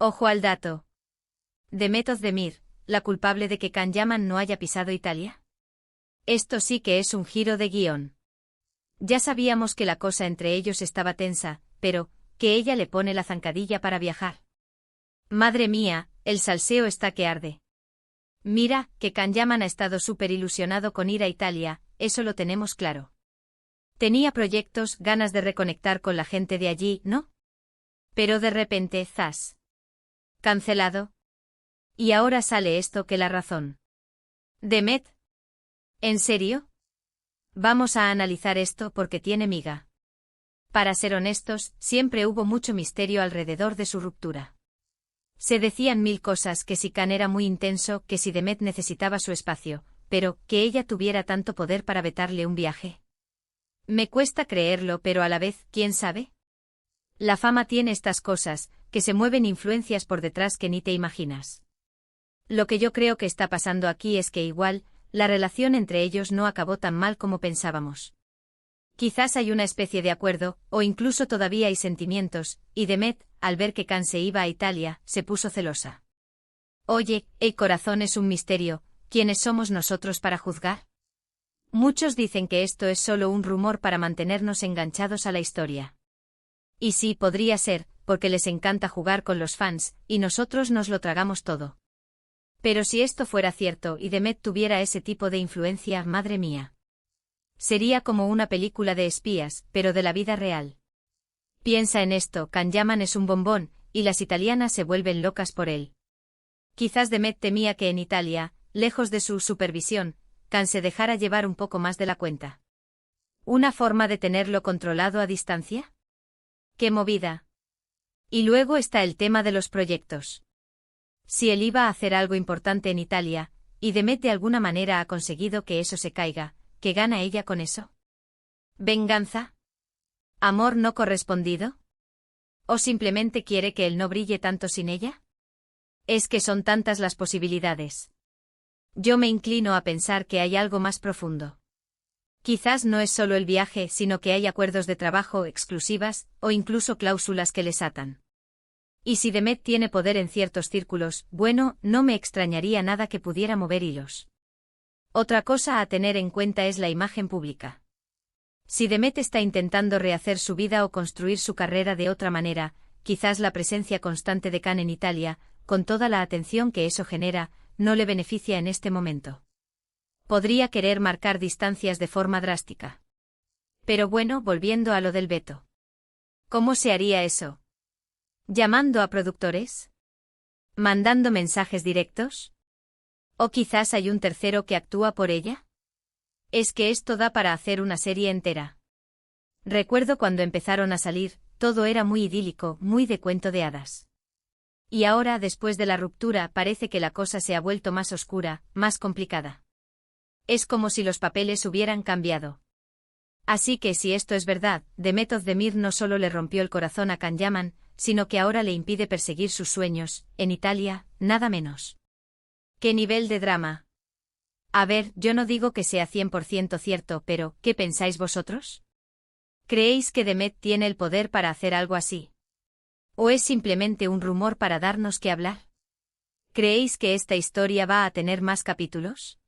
Ojo al dato. Demet Özdemir, la culpable de que Can Yaman no haya pisado Italia. Esto sí que es un giro de guión. Ya sabíamos que la cosa entre ellos estaba tensa, pero, que ella le pone la zancadilla para viajar. Madre mía, el salseo está que arde. Mira, que Can Yaman ha estado súper ilusionado con ir a Italia, eso lo tenemos claro. Tenía proyectos, ganas de reconectar con la gente de allí, ¿no? Pero de repente, ¡zas! Cancelado. Y ahora sale esto que la razón. Demet. ¿En serio? Vamos a analizar esto porque tiene miga. Para ser honestos, siempre hubo mucho misterio alrededor de su ruptura. Se decían mil cosas, que si Can era muy intenso, que si Demet necesitaba su espacio, pero, que ella tuviera tanto poder para vetarle un viaje. Me cuesta creerlo, pero a la vez, ¿quién sabe? La fama tiene estas cosas, que se mueven influencias por detrás que ni te imaginas. Lo que yo creo que está pasando aquí es que igual, la relación entre ellos no acabó tan mal como pensábamos. Quizás hay una especie de acuerdo, o incluso todavía hay sentimientos, y Demet, al ver que Can se iba a Italia, se puso celosa. Oye, el corazón es un misterio, ¿quiénes somos nosotros para juzgar? Muchos dicen que esto es solo un rumor para mantenernos enganchados a la historia. Y sí, podría ser, porque les encanta jugar con los fans, y nosotros nos lo tragamos todo. Pero si esto fuera cierto y Demet tuviera ese tipo de influencia, madre mía. Sería como una película de espías, pero de la vida real. Piensa en esto, Can Yaman es un bombón, y las italianas se vuelven locas por él. Quizás Demet temía que en Italia, lejos de su supervisión, Can se dejara llevar un poco más de la cuenta. ¿Una forma de tenerlo controlado a distancia? ¡Qué movida! Y luego está el tema de los proyectos. Si él iba a hacer algo importante en Italia, y Demet de alguna manera ha conseguido que eso se caiga, ¿qué gana ella con eso? ¿Venganza? ¿Amor no correspondido? ¿O simplemente quiere que él no brille tanto sin ella? Es que son tantas las posibilidades. Yo me inclino a pensar que hay algo más profundo. Quizás no es solo el viaje, sino que hay acuerdos de trabajo, exclusivas, o incluso cláusulas que les atan. Y si Demet tiene poder en ciertos círculos, bueno, no me extrañaría nada que pudiera mover hilos. Otra cosa a tener en cuenta es la imagen pública. Si Demet está intentando rehacer su vida o construir su carrera de otra manera, quizás la presencia constante de Can en Italia, con toda la atención que eso genera, no le beneficia en este momento. Podría querer marcar distancias de forma drástica. Pero bueno, volviendo a lo del veto. ¿Cómo se haría eso? ¿Llamando a productores? ¿Mandando mensajes directos? ¿O quizás hay un tercero que actúa por ella? Es que esto da para hacer una serie entera. Recuerdo cuando empezaron a salir, todo era muy idílico, muy de cuento de hadas. Y ahora, después de la ruptura, parece que la cosa se ha vuelto más oscura, más complicada. Es como si los papeles hubieran cambiado. Así que si esto es verdad, Demet Özdemir no solo le rompió el corazón a Can Yaman, sino que ahora le impide perseguir sus sueños, en Italia, nada menos. ¿Qué nivel de drama? A ver, yo no digo que sea 100% cierto, pero, ¿qué pensáis vosotros? ¿Creéis que Demet tiene el poder para hacer algo así? ¿O es simplemente un rumor para darnos que hablar? ¿Creéis que esta historia va a tener más capítulos?